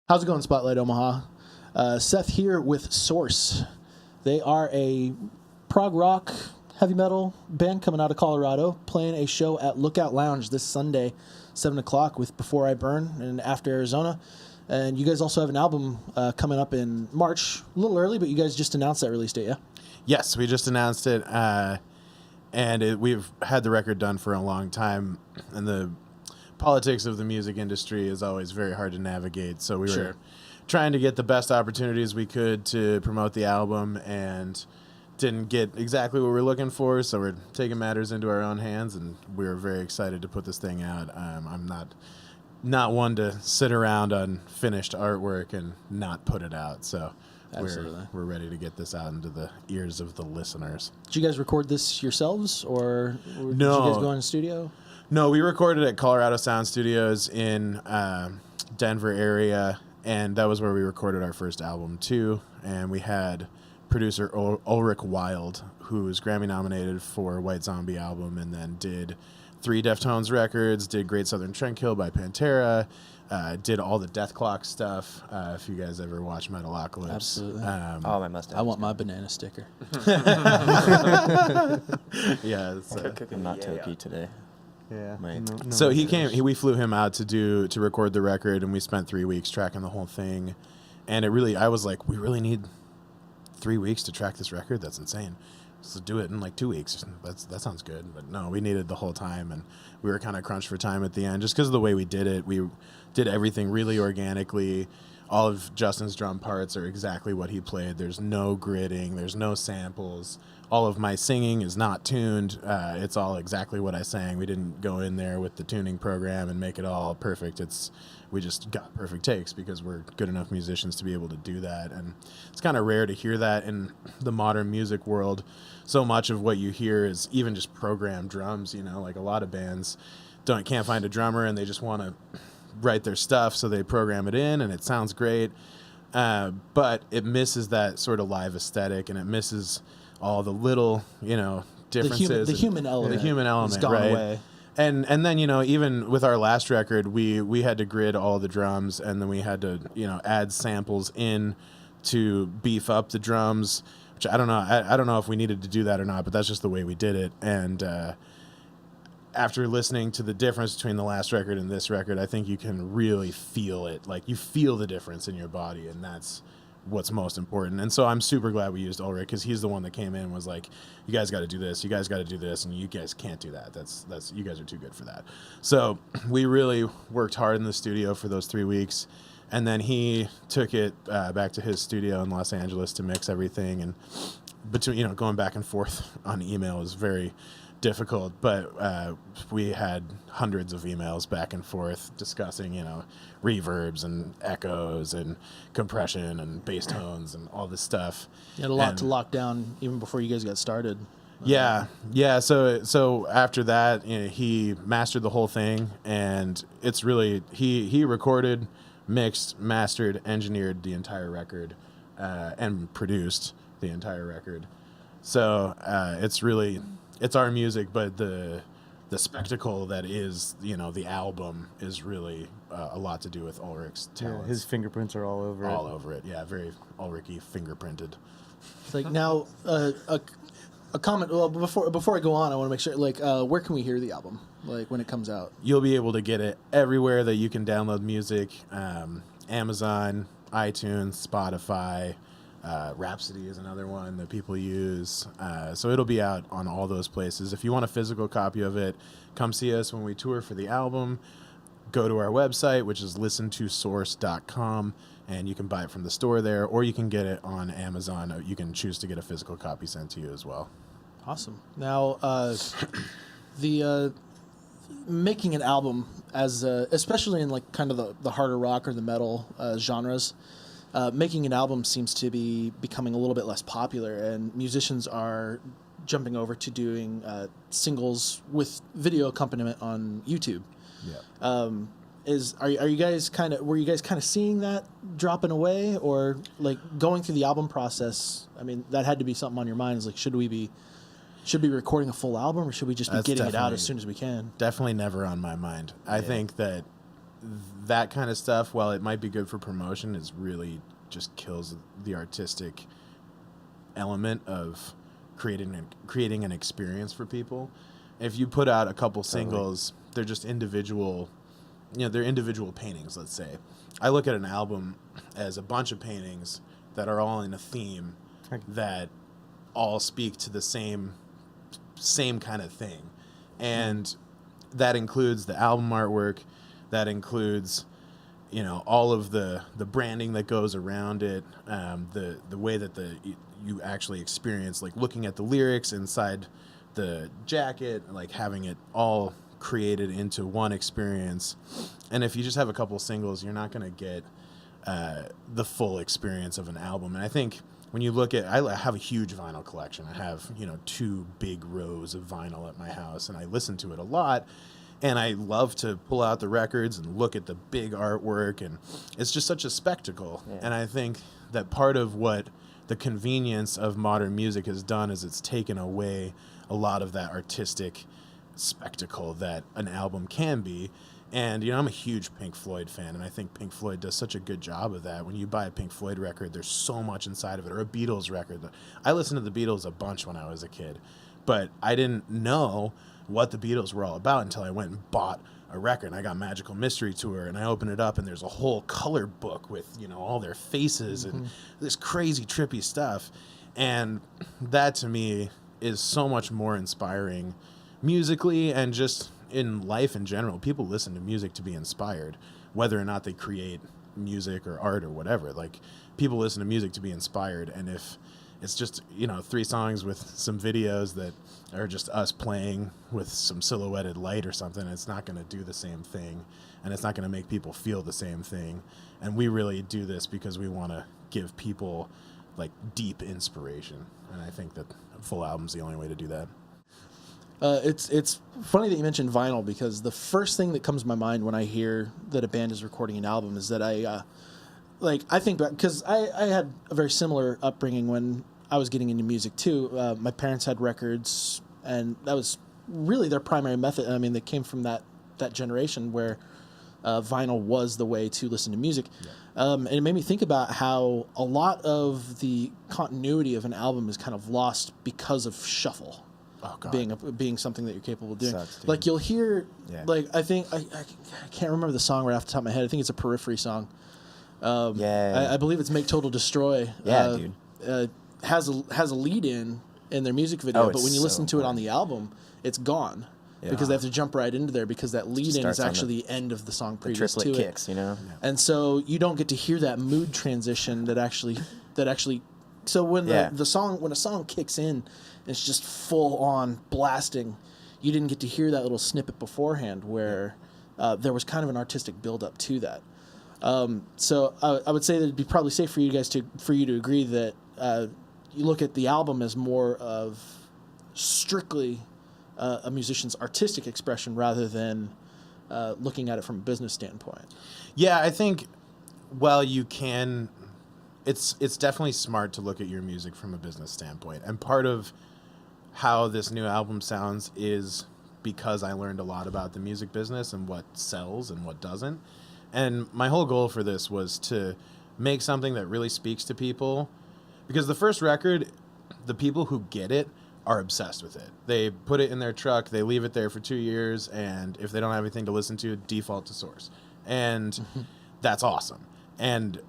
How's it going, Spotlight Omaha? Seth here with Source. They are a prog rock, heavy metal band coming out of Colorado, playing a show at Lookout Lounge this Sunday, 7 o'clock with Before I Burn and After Arizona. And you guys also have an album coming up in March, a little early, but you guys just announced that release date, yeah? Yes, we just announced it, and we've had the record done for a long time, and the politics of the music industry is always very hard to navigate, so we were trying to get the best opportunities we could to promote the album, and didn't get exactly what we were looking for, so we're taking matters into our own hands, and we were very excited to put this thing out. I'm not one to sit around on finished artwork and not put it out, so we're ready to get this out into the ears of the listeners. Did you guys record this yourselves, or did No. you guys go in the studio? No, we recorded at Colorado Sound Studios in Denver area, and that was where we recorded our first album too. And we had producer Ulrich Wild, who was Grammy nominated for White Zombie album, and then did 3 Deftones records, did Great Southern Trendkill by Pantera, did all the Death Clock stuff. If you guys ever watch Metalocalypse. Absolutely. My mustache. I want my banana sticker. Yeah. I'm not Toki today. Yeah. No So we flew him out to record the record, and we spent 3 weeks tracking the whole thing. And I was like, we really need 3 weeks to track this record? That's insane. So do it in like 2 weeks. That sounds good. But no, we needed the whole time, and we were kind of crunched for time at the end just because of the way we did it. We did everything really organically. All of Justin's drum parts are exactly what he played. There's no gridding. There's no samples. All of my singing is not tuned. It's all exactly what I sang. We didn't go in there with the tuning program and make it all perfect. We just got perfect takes because we're good enough musicians to be able to do that. And it's kind of rare to hear that in the modern music world. So much of what you hear is even just programmed drums, like a lot of bands can't find a drummer and they just want to write their stuff, so they program it in and it sounds great. But it misses that sort of live aesthetic, and it misses all the little, differences. The human element. The human element, has gone right? away. And then, even with our last record, we had to grid all the drums, and then we had to, add samples in to beef up the drums, which I don't know. I don't know if we needed to do that or not, but that's just the way we did it. And after listening to the difference between the last record and this record, I think you can really feel it. Like, you feel the difference in your body, and that's what's most important. And so I'm super glad we used Ulrich, because he's the one that came in and was like, you guys got to do this, you guys got to do this, and you guys can't do that. That's you guys are too good for that. So we really worked hard in the studio for those 3 weeks, and then he took it back to his studio in Los Angeles to mix everything. And between going back and forth on email was very difficult, but we had hundreds of emails back and forth discussing reverbs and echoes and compression and bass tones and all this stuff. You had a lot to lock down even before you guys got started. Yeah. So after that, he mastered the whole thing, and it's really he recorded, mixed, mastered, engineered the entire record, and produced the entire record. So it's our music, but the spectacle that is, the album is really a lot to do with Ulrich's talents. Yeah, his fingerprints are all over it. All over it, yeah, very Ulrich-y fingerprinted. It's like, now, a comment. Well, before I go on, I want to make sure, where can we hear the album, when it comes out? You'll be able to get it everywhere that you can download music. Amazon, iTunes, Spotify. Rhapsody is another one that people use. So it'll be out on all those places. If you want a physical copy of it, come see us when we tour for the album. Go to our website, which is listentosource.com, and you can buy it from the store there, or you can get it on Amazon. You can choose to get a physical copy sent to you as well. Awesome. Now, the making an album, as especially in kind of the harder rock or the metal genres, making an album seems to be becoming a little bit less popular, and musicians are jumping over to doing singles with video accompaniment on YouTube. Yeah. Were you guys kind of seeing that dropping away, or going through the album process? I mean, that had to be something on your minds. Should we be recording a full album, or should we just be getting it out as soon as we can? Definitely never on my mind. I think that that kind of stuff, while it might be good for promotion, is really just kills the artistic element of creating an experience for people. If you put out a couple singles, they're just individual, they're individual paintings, let's say. I look at an album as a bunch of paintings that are all in a theme that all speak to the same kind of thing. And that includes the album artwork, that includes, all of the branding that goes around it, the way that you actually experience, like looking at the lyrics inside the jacket, like having it all created into one experience. And if you just have a couple singles, you're not going to get the full experience of an album. And I think when you look at, I have a huge vinyl collection. I have, 2 big rows of vinyl at my house, and I listen to it a lot. And I love to pull out the records and look at the big artwork, and it's just such a spectacle. Yeah. And I think that part of what the convenience of modern music has done is it's taken away a lot of that artistic spectacle that an album can be. And, I'm a huge Pink Floyd fan, and I think Pink Floyd does such a good job of that. When you buy a Pink Floyd record, there's so much inside of it, or a Beatles record. I listened to the Beatles a bunch when I was a kid, but I didn't know what the Beatles were all about until I went and bought a record. And I got Magical Mystery Tour, and I opened it up, and there's a whole color book with, all their faces and this crazy trippy stuff. And that to me is so much more inspiring musically and just in life in general. People listen to music to be inspired, whether or not they create music or art or whatever. Like, people listen to music to be inspired, and if it's just 3 songs with some videos that are just us playing with some silhouetted light or something, it's not going to do the same thing, and it's not going to make people feel the same thing. And we really do this because we want to give people like deep inspiration, and I think that a full album's the only way to do that. It's funny that you mentioned vinyl, because the first thing that comes to my mind when I hear that a band is recording an album is that I think back, because I had a very similar upbringing when I was getting into music too. My parents had records, and that was really their primary method. I mean, they came from that generation where vinyl was the way to listen to music. Yeah. And it made me think about how a lot of the continuity of an album is kind of lost because of shuffle. Oh, God. Being something that you're capable of doing. Sucks, like, you'll hear, I think, I can't remember the song right off the top of my head. I think it's a Periphery song. I believe it's Make Total Destroy. Yeah, dude. Has a lead in their music video, but when you listen to it on the album, it's gone. Yeah. Because they have to jump right into there, because that lead in is actually the end of the song previous to it. Triplet kicks, And so you don't get to hear that mood transition that actually so when when a song kicks in, it's just full on blasting. You didn't get to hear that little snippet beforehand where there was kind of an artistic build up to that. So I would say that it'd be probably safe for you guys to agree that you look at the album as more of strictly a musician's artistic expression rather than looking at it from a business standpoint. Yeah, I think while you can, it's definitely smart to look at your music from a business standpoint. And part of how this new album sounds is because I learned a lot about the music business and what sells and what doesn't. And my whole goal for this was to make something that really speaks to people, because the first record, the people who get it are obsessed with it. They put it in their truck, they leave it there for 2 years, and if they don't have anything to listen to, default to Source. And that's awesome. And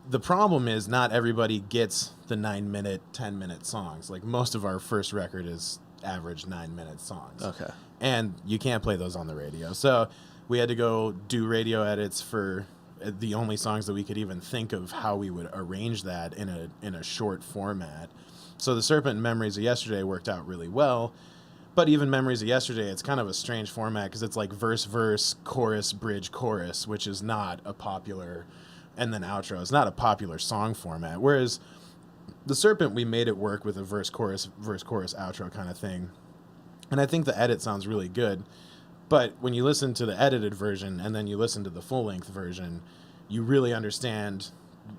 the problem is not everybody gets the 9-minute, 10-minute songs. Like, most of our first record is average 9-minute songs. Okay. And you can't play those on the radio. So we had to go do radio edits for the only songs that we could even think of how we would arrange that in a short format. So the Serpent and Memories of Yesterday worked out really well. But even Memories of Yesterday, it's kind of a strange format because it's like verse, chorus, bridge, chorus, which is not a popular, and then outro. It's not a popular song format. Whereas the Serpent, we made it work with a verse, chorus, outro kind of thing. And I think the edit sounds really good. But when you listen to the edited version and then you listen to the full-length version, you really understand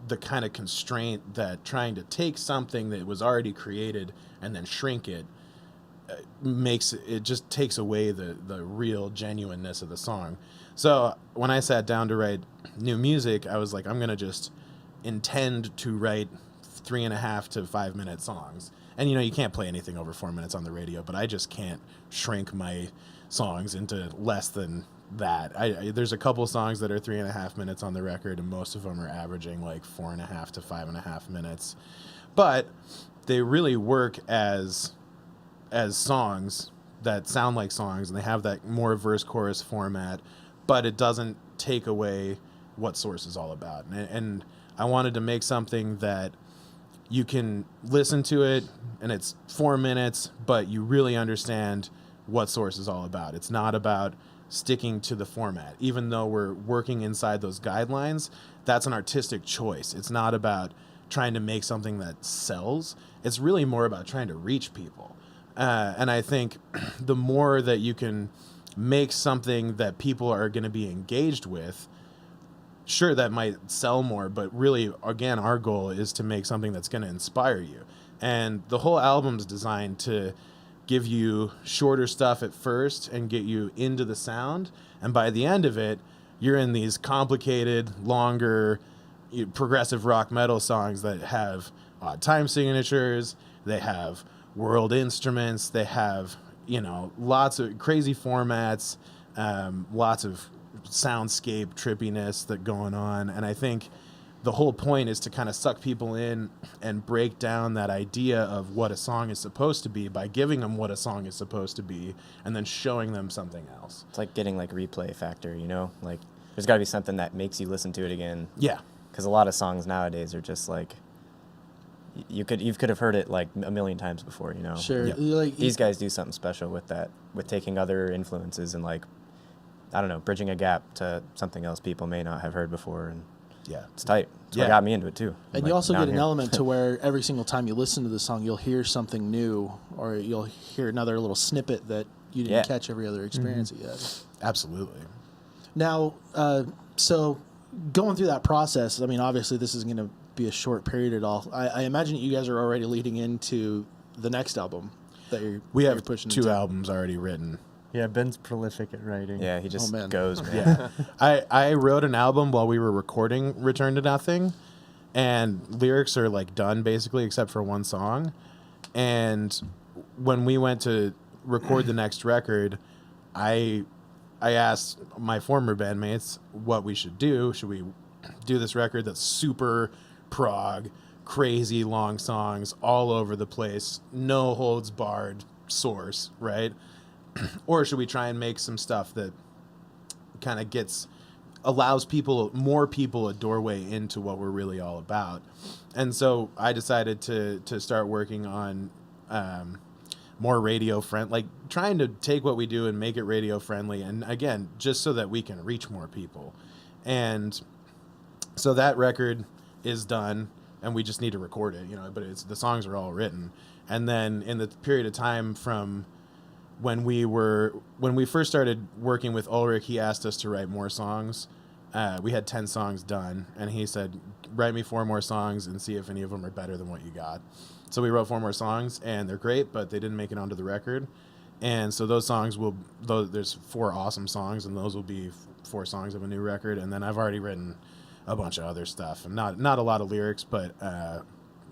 the kind of constraint that trying to take something that was already created and then shrink it makes. It just takes away the real genuineness of the song. So when I sat down to write new music, I was like, I'm going to just intend to write 3.5 to 5 minute songs. And, you can't play anything over 4 minutes on the radio, but I just can't shrink my songs into less than that. There's a couple songs that are 3.5 minutes on the record, and most of them are averaging like 4.5 to 5.5 minutes. But they really work as songs that sound like songs, and they have that more verse chorus format, but it doesn't take away what Source is all about. And I wanted to make something that you can listen to it and it's 4 minutes, but you really understand what Source is all about. It's not about sticking to the format. Even though we're working inside those guidelines, that's an artistic choice. It's not about trying to make something that sells. It's really more about trying to reach people. And I think the more that you can make something that people are going to be engaged with, sure, that might sell more, but really, again, our goal is to make something that's going to inspire you. And the whole album's designed to give you shorter stuff at first and get you into the sound. And by the end of it, you're in these complicated, longer, progressive rock metal songs that have odd time signatures. They have world instruments. They have, lots of crazy formats, lots of soundscape trippiness that going on. And I think the whole point is to kind of suck people in and break down that idea of what a song is supposed to be by giving them what a song is supposed to be and then showing them something else. It's like getting like replay factor, like there's got to be something that makes you listen to it again. Yeah. Because a lot of songs nowadays are just like, you could have heard it like a million times before, Sure. Yeah. Like These guys do something special with that, with taking other influences and like, I don't know, bridging a gap to something else people may not have heard before. And Yeah. it's tight. It's what Yeah. got me into it too. And Like, you also now get I'm an here. element to where every single time you listen to the song, you'll hear something new, or you'll hear another little snippet that you didn't Yeah. catch every other experience that you had. Absolutely. Now, so going through that process, I mean, obviously this is going to be a short period at all. I imagine that you guys are already leading into the next album that We you're have pushing 2 into. albums already written. Yeah, Ben's prolific at writing. Yeah, he just man. goes, man. Yeah. I wrote an album while we were recording Return to Nothing, and lyrics are like done basically except for one song. And when we went to record the next record, I asked my former bandmates what we should do. Should we do this record that's super prog, crazy long songs all over the place, no holds barred Source, right? Or should we try and make some stuff that kind of allows more people a doorway into what we're really all about? And so I decided to start working on more radio friendly, like trying to take what we do and make it radio friendly. And again, just so that we can reach more people. And so that record is done and we just need to record it, but the songs are all written. And then in the period of time from when we first started working with Ulrich, he asked us to write more songs. We had 10 songs done, and he said, write me 4 more songs and see if any of them are better than what you got. So we wrote 4 more songs, and they're great, but they didn't make it onto the record. And so those songs there's 4 awesome songs, and those will be 4 songs of a new record. And then I've already written a bunch of other stuff, and not a lot of lyrics, but a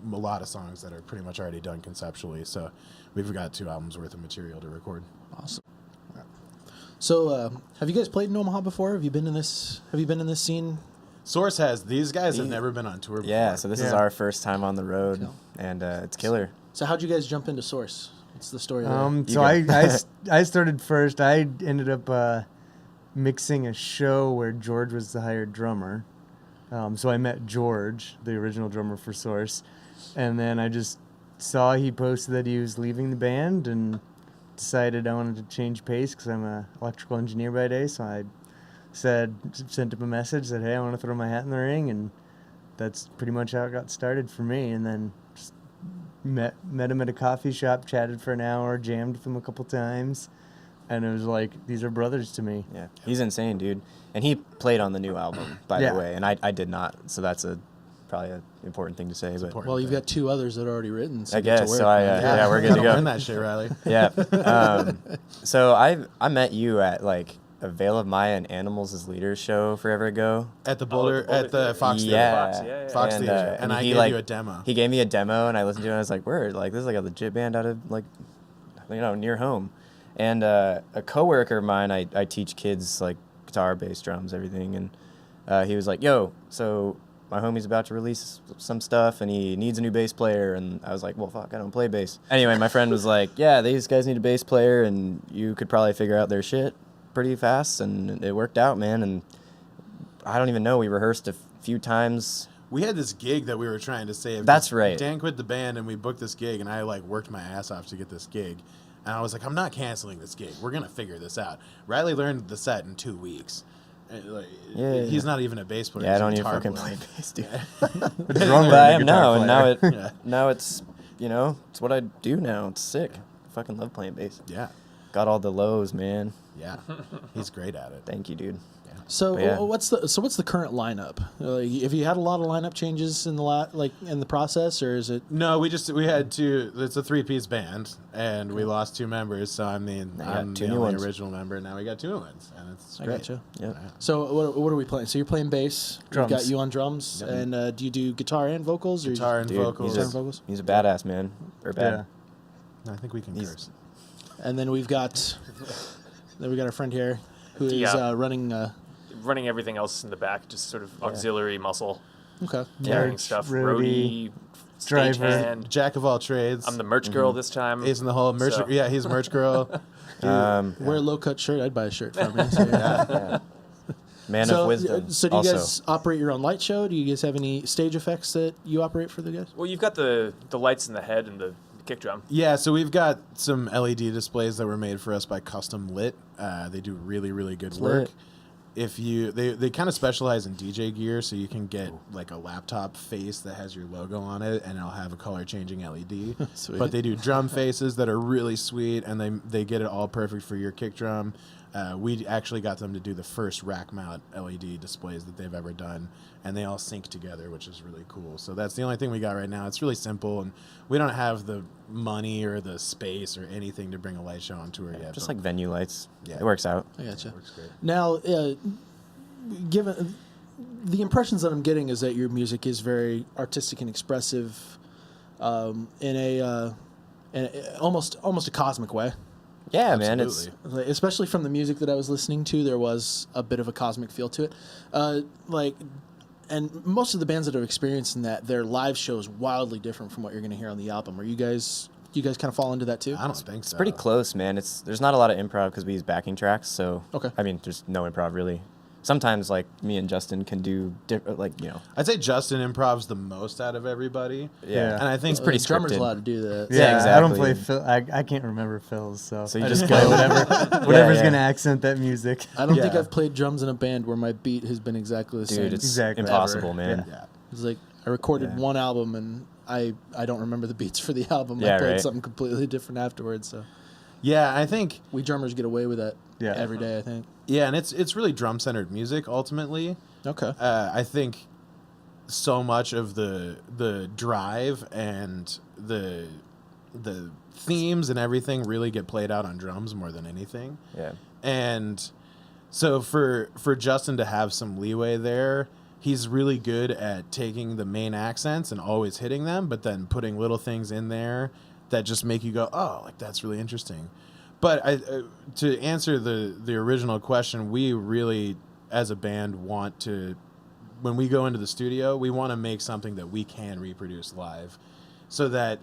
lot of songs that are pretty much already done conceptually. So we've got 2 albums worth of material to record. Awesome. So, have you guys played in Omaha before? Have you been in this scene? Source has. These guys have never been on tour before. Yeah, so this is our first time on the road, Cool. and it's killer. So, how'd you guys jump into Source? What's the story there? So I started first. I ended up mixing a show where George was the hired drummer. So I met George, the original drummer for Source, and then I just saw he posted that he was leaving the band and decided I wanted to change pace because I'm an electrical engineer by day. So I sent him a message, said, hey, I want to throw my hat in the ring, and that's pretty much how it got started for me. And then just met him at a coffee shop, chatted for an hour, jammed with him a couple times, and it was like, these are brothers to me. Yeah, he's insane, dude. And he played on the new album, by the way, and I did not. So that's probably an important thing to say. But important. Well, you've got 2 others that are already written. So I you get to guess work, so. man. Yeah, we're good to Learn go. that shit, Riley. Yeah. So I met you at like a Veil of Maya and Animals as Leaders show forever ago. At the Boulder, at the Fox Theater. Yeah. Fox, yeah. Fox And, Theater. And I he, gave like, you a demo. He gave me a demo, and I listened to it, and I was like, word, like, this is like a legit band out of, like, near home. And a coworker of mine, I teach kids, like, guitar, bass, drums, everything, and he was like, yo, so my homie's about to release some stuff, and he needs a new bass player. And I was like, well, fuck, I don't play bass. Anyway, my friend was like, yeah, these guys need a bass player, and you could probably figure out their shit pretty fast. And it worked out, man. And I don't even know. We rehearsed a few times. We had this gig that we were trying to save. That's right. Dan quit the band, and we booked this gig, and I, like, worked my ass off to get this gig. And I was like, I'm not canceling this gig. We're going to figure this out. Riley learned the set in 2 weeks. Like, Yeah. He's not even a bass player. Yeah, I he's a don't even guitar fucking player. play bass, dude. A drummer But I and a am guitar now, and player. Yeah. now it's, it's what I do now. It's sick. I fucking love playing bass. Yeah. Got all the lows, man. Yeah. He's great at it. Thank you, dude. So But yeah. what's the current lineup? Have you had a lot of lineup changes in in the process, or is it? No, we had two. It's a 3-piece band, and we lost 2 members. So I'm got 2 the new only ones. original member. Now we got 2 new ones, and it's I great. gotcha. Yep. So what are we playing? So you're playing bass. Drums. We've got you on drums, Yep. and do you do guitar and vocals? Or Guitar and Dude, vocals. Guitar and vocals. He's a badass, man. Or bad. Yeah. I think we can He's- curse. And then we've got our friend here who is Yeah. running. Running everything else in the back, just sort of auxiliary muscle, Okay. carrying Merch, stuff, roadie, roadie, driver. stagehand. Jack of all trades. I'm the merch girl this time. He's in the whole merch. So- Yeah, he's merch girl. Wear a low cut shirt. I'd buy a shirt from you. So, yeah. Man of wisdom. So do you also. guys operate your own light show? Do you guys have any stage effects that you operate for the guys? Well, you've got the lights in the head and the kick drum. Yeah, so we've got some LED displays that were made for us by Custom Lit. They do really, really good work. lit. They kind of specialize in DJ gear, so you can get like a laptop face that has your logo on it, and it'll have a color changing LED. Sweet. But they do drum faces that are really sweet, and they get it all perfect for your kick drum. We actually got them to do the first rack mount LED displays that they've ever done, and they all sync together, which is really cool. So that's the only thing we got right now. It's really simple, and we don't have the money or the space or anything to bring a light show on tour yet. Just but like venue lights. Yeah. It works out. I gotcha. it works great. Now, given the impressions that I'm getting is that your music is very artistic and expressive, in a almost a cosmic way. Yeah, man. It's Absolutely. Especially from the music that I was listening to, there was a bit of a cosmic feel to it. And most of the bands that are experiencing that, their live show is wildly different from what you're going to hear on the album. Are you guys? Do you guys kind of fall into that too? I don't think so. pretty close, man. There's not a lot of improv because we use backing tracks. So Okay. I mean, there's no improv really. Sometimes like me and Justin can do I'd say Justin improvs the most out of everybody. Yeah. And I think It's pretty The drummer's scripted. allowed to do that. Yeah, I don't exactly. play Phil. I can't remember Phil's, so So you I just play go- whatever's yeah. gonna accent that music. I don't think Yeah. I've played drums in a band where my beat has been exactly the same. Dude, it's Exactly. impossible, Ever. man. yeah. It's like I recorded Yeah. one album and I don't remember the beats for the album. I Yeah, played right. something completely different afterwards. So Yeah, I think we drummers get away with that Yeah. every day, I think. and it's really drum centered music ultimately. Okay. I think so much of the drive and the themes and everything really get played out on drums more than anything. Yeah. And so for Justin to have some leeway there, he's really good at taking the main accents and always hitting them, but then putting little things in there that just make you go, oh, like that's really interesting. But to answer the original question, we really, as a band, want to, when we go into the studio, we want to make something that we can reproduce live, so that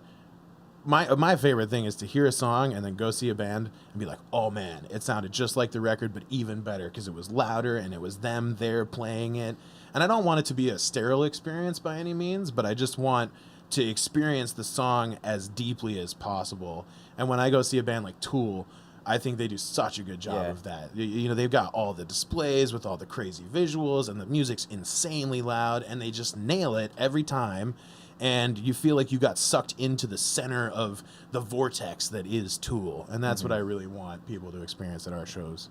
my favorite thing is to hear a song and then go see a band and be like, oh man, it sounded just like the record, but even better because it was louder and it was them there playing it. And I don't want it to be a sterile experience by any means, but I just want to experience the song as deeply as possible. And when I go see a band like Tool, I think they do such a good job Yeah. of that. You know, they've got all the displays with all the crazy visuals, and the music's insanely loud, and they just nail it every time. And you feel like you got sucked into the center of the vortex that is Tool. And that's what I really want people to experience at our shows.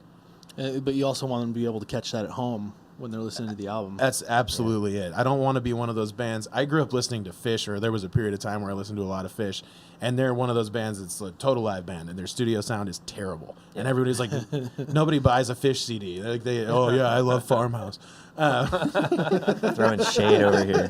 But you also want them to be able to catch that at home when they're listening to the album. That's absolutely it. I don't want to be one of those bands. I grew up listening to Fish, or there was a period of time where I listened to a lot of Fish, and they're one of those bands that's a total live band, and their studio sound is terrible. And everybody's like, nobody buys a Fish CD. They're like, oh yeah, I love Farmhouse. Throwing shade over here.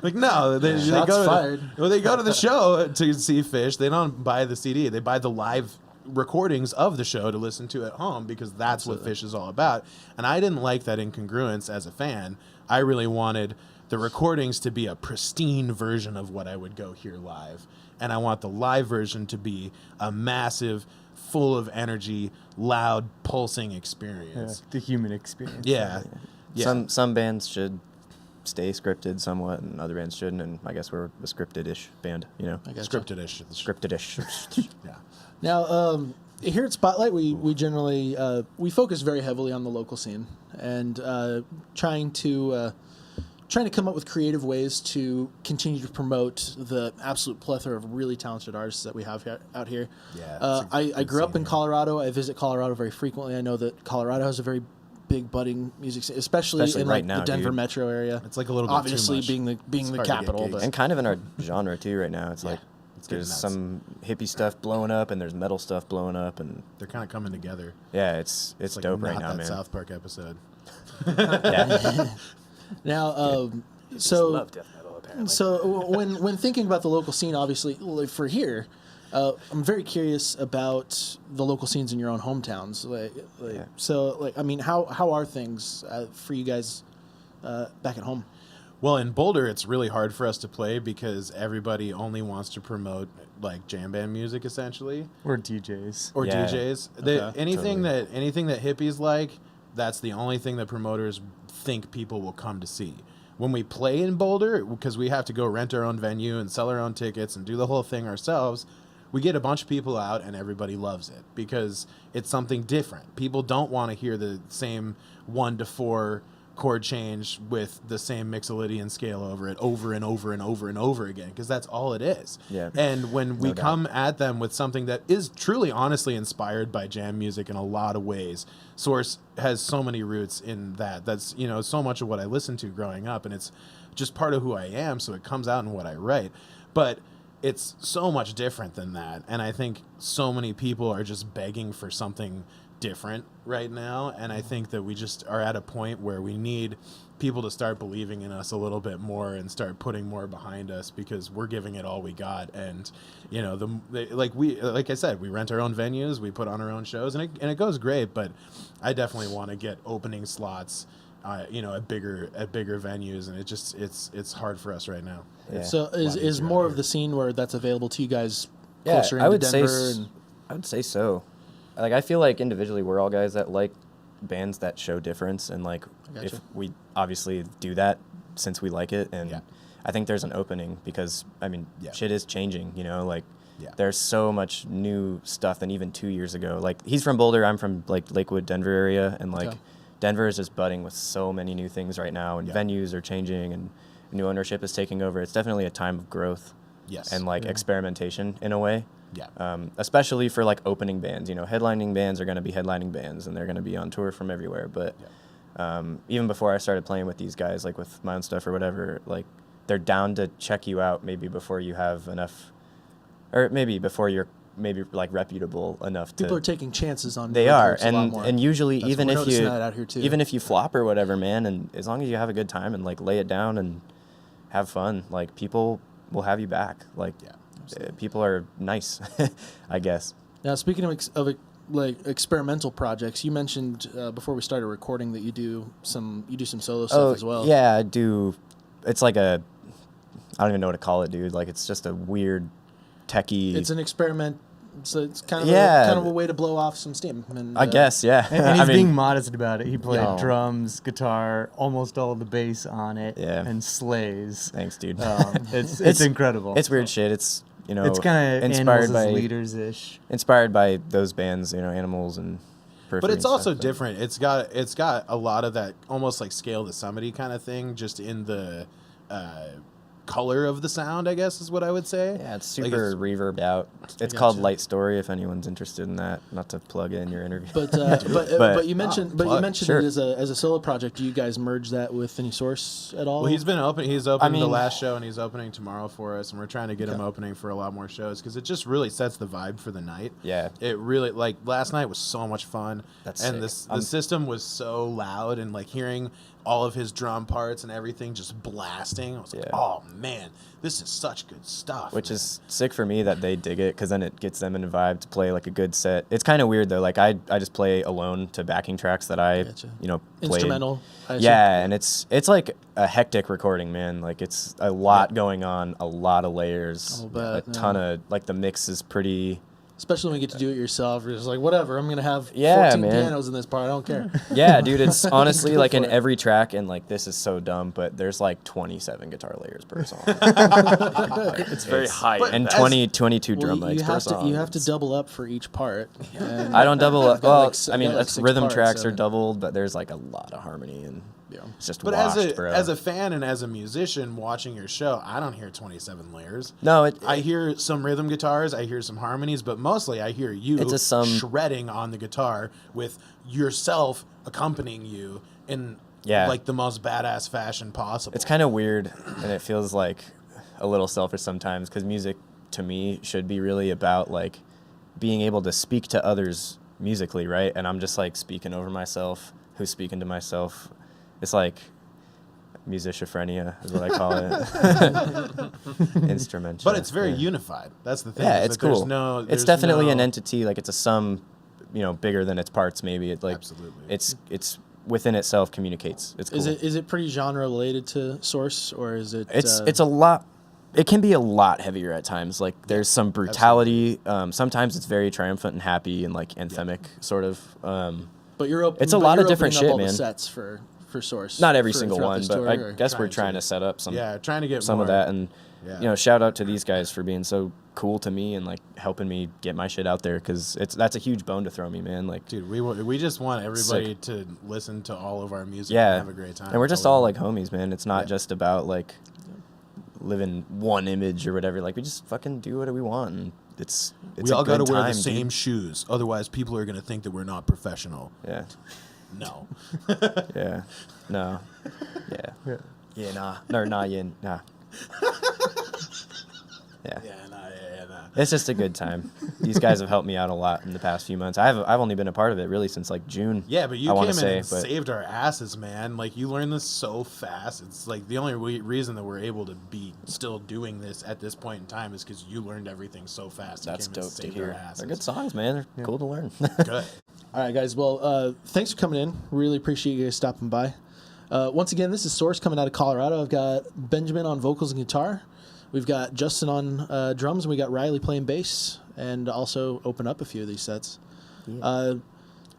Like no, they Shots go fired. they go to the show to see Fish. They don't buy the CD. They buy the live recordings of the show to listen to at home because that's what Fish is all about. And I didn't like that incongruence as a fan. I really wanted the recordings to be a pristine version of what I would go hear live. And I want the live version to be a massive, full of energy, loud, pulsing experience. The human experience. Yeah. Yeah. Some bands should stay scripted somewhat, and other bands shouldn't. And I guess we're a scripted-ish band, you know. I gotcha. Scripted-ish. Scripted-ish. Yeah. Now, here at Spotlight, we generally we focus very heavily on the local scene and trying to come up with creative ways to continue to promote the absolute plethora of really talented artists that we have out here. Yeah, I grew up in Colorado. I visit Colorado very frequently. I know that Colorado has a very big budding music scene, especially in right like now, the Denver dude. metro area. It's like a little bit too obviously much. being the It's hard to get capital, gigs. but And kind of in our genre, too, right now. It's like It's getting there's nuts. some hippie stuff blowing up, and there's metal stuff blowing up, and They're kind of coming together. yeah, it's Like dope not right now, that man. South Park episode. Yeah. now Just so love death metal, apparently. So when thinking about the local scene, obviously like for here, I'm very curious about the local scenes in your own hometowns. Yeah. So I mean, how are things for you guys back at home? Well, in Boulder, it's really hard for us to play because everybody only wants to promote like jam band music, essentially, Or DJs. or Yeah. DJs. Okay. Anything Totally. that hippies like, that's the only thing that promoters think people will come to see. When we play in Boulder, because we have to go rent our own venue and sell our own tickets and do the whole thing ourselves, we get a bunch of people out and everybody loves it because it's something different. People don't want to hear the same 1 to 4 chord change with the same mixolydian scale over it over and over and over and over again because that's all it is. Yeah. And when we No doubt. come at them with something that is truly honestly inspired by jam music in a lot of ways, Source has so many roots in that. That's, you know, so much of what I listened to growing up, and it's just part of who I am, so it comes out in what I write. But it's so much different than that, and I think so many people are just begging for something different right now, and I think that we just are at a point where we need people to start believing in us a little bit more and start putting more behind us because we're giving it all we got. And you know, like I said, we rent our own venues, we put on our own shows, and it goes great. But I definitely want to get opening slots, you know, at bigger venues, and it's hard for us right now. Yeah. So lot is easier more out of here. the scene where that's available to you guys Yeah, closer I into would say Denver? And I would say so. Like I feel like individually we're all guys that like bands that show difference, and like Gotcha. if we obviously do that since we like it, and Yeah. I think there's an opening because I mean Yeah. shit is changing, you know, like Yeah. there's so much new stuff than even 2 years ago. Like he's from Boulder, I'm from like Lakewood, Denver area, and like Okay. Denver is just budding with so many new things right now, and Yeah. venues are changing, and new ownership is taking over. It's definitely a time of growth Yes. and like experimentation in a way. Yeah. Especially for like opening bands, you know, headlining bands are going to be headlining bands, and they're going to be on tour from everywhere. But even before I started playing with these guys, like with my own stuff or whatever, like they're down to check you out maybe before you have enough, or maybe before you're maybe like reputable enough to. people are taking chances on They new are, groups a lot more. and usually That's- even we're if noticing you that out here too. even if you flop or whatever, man, and as long as you have a good time and like lay it down and have fun, like people will have you back. Like people are nice, I guess. Now, speaking of like experimental projects, you mentioned before we started recording that you do some solo stuff as well. Yeah, I do. It's like I don't even know what to call it, dude. Like it's just a weird techie. It's an experiment. So it's kind of Yeah. a way to blow off some steam. And, I guess, yeah. And I he's mean, being modest about it. He played Yeah. drums, guitar, almost all the bass on it, Yeah. and slays. thanks, dude. It's incredible. It's weird shit. It's It's kind of inspired Animals by as leaders ish. inspired by those bands, you know, Animals and. But Periphery it's and also stuff, different. It's got a lot of that almost like Scale to Somebody kind of thing, just in the color of the sound, I guess is what I would say. Yeah, it's Like, super reverb out. It's called Light Story if anyone's interested in that. Not to plug in your interview. But you mentioned Sure. it as a solo project. Do you guys merge that with any source at all? Well, he's opened the mean- last show, and he's opening tomorrow for us, and we're trying to get him opening for a lot more shows because it just really sets the vibe for the night. Yeah. It really, like, last night was so much fun. That's and sick. the system was so loud, and like hearing all of his drum parts and everything just blasting. I was like, Yeah. oh man, this is such good stuff. Which man. is sick for me that they dig it because then it gets them in a vibe to play like a good set. It's kind of weird though. Like I just play alone to backing tracks that I Gotcha. played. Instrumental, I assume. Yeah, and it's like a hectic recording, man. Like it's a lot going on, a lot of layers, I'll bet, a ton of like the mix is pretty. Especially when you get to do it yourself. You're just like, whatever, I'm going to have Yeah, 14 man. pianos in this part. I don't care. Yeah, dude, it's honestly Go like for in it. every track, and like this is so dumb, but there's like 27 guitar layers per song. It's very high. But- And As- 22 Well, drum mics per song. you have to double up for each part. And I don't double up. I've got Well, like s- I mean, I've got like that's 6 rhythm parts, tracks so- are doubled, but there's like a lot of harmony, and Yeah. it's just But washed, bro. as a fan and as a musician watching your show, I don't hear 27 layers. No, I hear some rhythm guitars, I hear some harmonies, but mostly I hear you It's a sum- shredding on the guitar with yourself accompanying you in Yeah. like the most badass fashion possible. it's kind of weird, and it feels like a little selfish sometimes because music to me should be really about like being able to speak to others musically, right? And I'm just like speaking over myself, who's speaking to myself. It's like musicophrenia is what I call it. Instrumental. but it's very yeah. unified. That's the thing. Yeah, is it's that there's cool. there's It's definitely no- an entity. Like it's a sum, bigger than its parts. Maybe it like Absolutely. it's within itself communicates. It's cool. Is it pretty genre related to Source, or is it? It's a lot. It can be a lot heavier at times. Like there's some brutality. Sometimes it's very triumphant and happy and like anthemic sort of. But you're open. it's a but lot you're of different opening up shit, all the man. sets for Source. Not every for- single throughout one, this but tour, I or- guess we're trying trying to. to set up some. trying to get some more. of that, and Yeah. shout out to these guys for being so cool to me and like helping me get my shit out there because that's a huge bone to throw me, man. Like. Dude, we just want everybody to listen to all of our music Yeah, and have a great time. and we're just That's all we like homies, man. It's not Yeah. just about like living one image or whatever. Like we just fucking do what we want, and it's we a all got to good wear time, the same dude. shoes. Otherwise, people are going to think that we're not professional. Yeah, No. yeah, no, yeah, yeah, nah. Yeah. Yeah, nah. It's just a good time. These guys have helped me out a lot in the past few months. I've only been a part of it really since like June. Yeah, but you I came wanna in say, and but saved our asses, man. Like, you learned this so fast. It's like the only reason that we're able to be still doing this at this point in time is because you learned everything so fast. You that's came and dope to saved hear. our asses. They're good songs, man. They're cool to learn. Good. All right, guys. Well, thanks for coming in. Really appreciate you guys stopping by. Once again, this is Source coming out of Colorado. I've got Benjamin on vocals and guitar. We've got Justin on drums, and we got Riley playing bass, and also open up a few of these sets.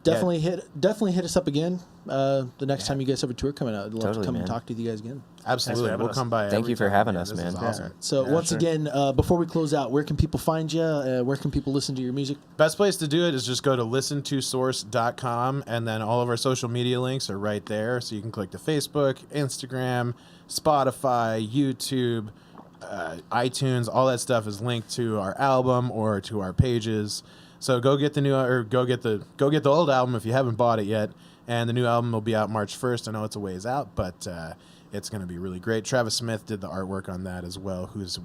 Definitely hit us up again the next time you guys have a tour coming out. I'd love Totally, to come and man. talk to you guys again. Absolutely. having We'll us. come by. Thank every you for time, having man. us, This is man. awesome. So Yeah, once sure. again, before we close out, where can people find you? Where can people listen to your music? Best place to do it is just go to listentosource.com, and then all of our social media links are right there. So you can click to Facebook, Instagram, Spotify, YouTube, iTunes. All that stuff is linked to our album or to our pages. So go get the new or go get the old album if you haven't bought it yet. And the new album will be out March 1st. I know it's a ways out, but it's going to be really great. Travis Smith did the artwork on that as well, who's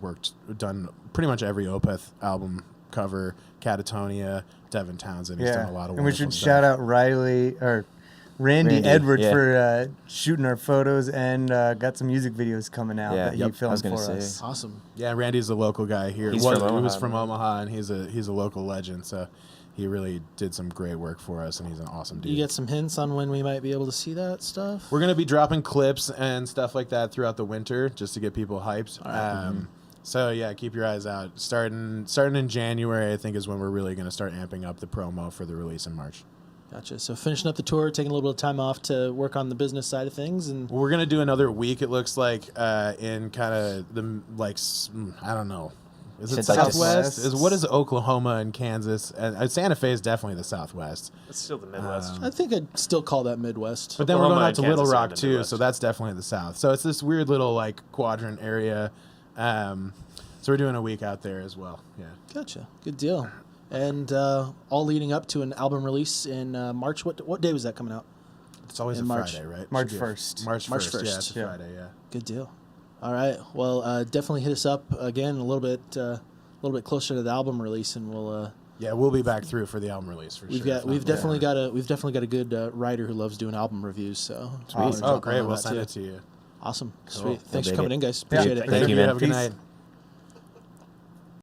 done pretty much every Opeth album cover, Catatonia, Devin Townsend. He's done a lot of and we wonderful should stuff. shout out Randy Edwards yeah. for shooting our photos and got some music videos coming out Yeah, that yep, he filmed I was gonna for say. us. Awesome. Yeah, Randy's a local guy here. He's He from was Omaha, from man. Omaha, and he's a local legend. So he really did some great work for us, and he's an awesome dude. You get some hints on when we might be able to see that stuff? We're gonna be dropping clips and stuff like that throughout the winter, just to get people hyped. So yeah, keep your eyes out. Starting in January, I think is when we're really gonna start amping up the promo for the release in March. Gotcha. So finishing up the tour, taking a little bit of time off to work on the business side of things, and We're gonna do another week. It looks like in kind of the I don't know. Is it It's like the Southwest? West. What is Oklahoma and Kansas? And Santa Fe is definitely the Southwest. It's still the Midwest. I think I'd still call that Midwest. But then we're Oklahoma going out and to Kansas Little are in Rock the too, Midwest. so that's definitely the South. So it's this weird little like quadrant area So we're doing a week out there as well. Yeah. Gotcha. Good deal. And all leading up to an album release in March. What day was that coming out? It's always In a March. Friday, right? March Should be a- 1st. March 1st. March Yeah, 1st. it's a Yeah. Friday. Yeah. Good deal. All right. Well, definitely hit us up again a little bit closer to the album release, and we'll. Yeah, we'll be back through for the album release for We've sure. got if not we've definitely before. got a good writer who loves doing album reviews. So Sweet. I'll Oh, jump great. on We'll that send too. it to you. Awesome. Cool. Sweet. Thanks for dig coming it. in, guys. Yeah. Appreciate it. Thank you, man. Have a good Peace. night.